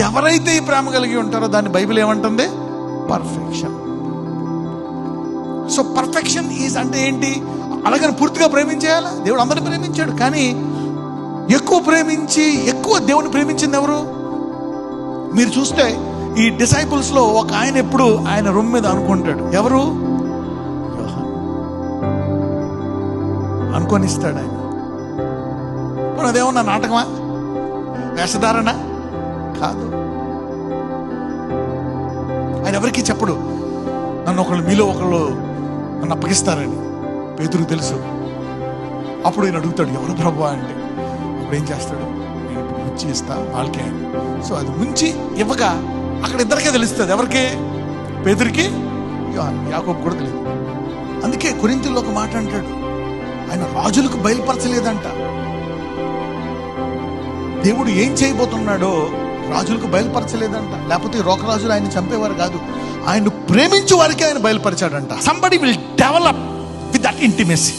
ఎవరైతే ఈ ప్రేమ కలిగి ఉంటారో దాన్ని బైబిల్ ఏమంటుంది? పర్ఫెక్షన్. సో పర్ఫెక్షన్ ఈజ్ అంటే ఏంటి? అలాగని పూర్తిగా ప్రేమించేయాలా? దేవుడు అందరిని ప్రేమించాడు, కానీ ఎక్కువ దేవుని ప్రేమించింది ఎవరు? మీరు చూస్తే ఈ డిసైపుల్స్ లో ఒక ఆయన ఎప్పుడు ఆయన రూమ్ మీద అనుకుంటాడు. ఎవరు? యోహాను. అనుకొనిస్తాడు ఆయన. అదేమన్నా నాటకమా, వేషధారణ కాదు. ఆయన ఎవరికి చెప్పడు, మీలో ఒకళ్ళు నన్ను అప్పగిస్తారని. పేతురుకు తెలుసు. అప్పుడు ఈయన అడుగుతాడు, ఎవరు ప్రభువా అంటే. అప్పుడు ఏం చేస్తాడు? నేను ఇప్పుడు ముంచి ఇస్తా వాళ్ళకే. సో అది ముంచి ఇవ్వగా అక్కడ ఇద్దరికే తెలుస్తుంది. ఎవరికి? పేతురికి, యాకోబు కూడా తెలియదు. అందుకే కొరింథీయుల్లో ఒక మాట అంటాడు, ఆయన రాజులకు బయలుపరచలేదంట. దేవుడు ఏం చేయబోతున్నాడో రాజులకు బయలుపరచలేదంట. లేకపోతే రోకరాజులు ఆయన చంపేవారు కాదు, ఆయన ప్రేమించే వారికి ఆయన బయలుపరిచాడంట. Somebody will develop with that intimacy.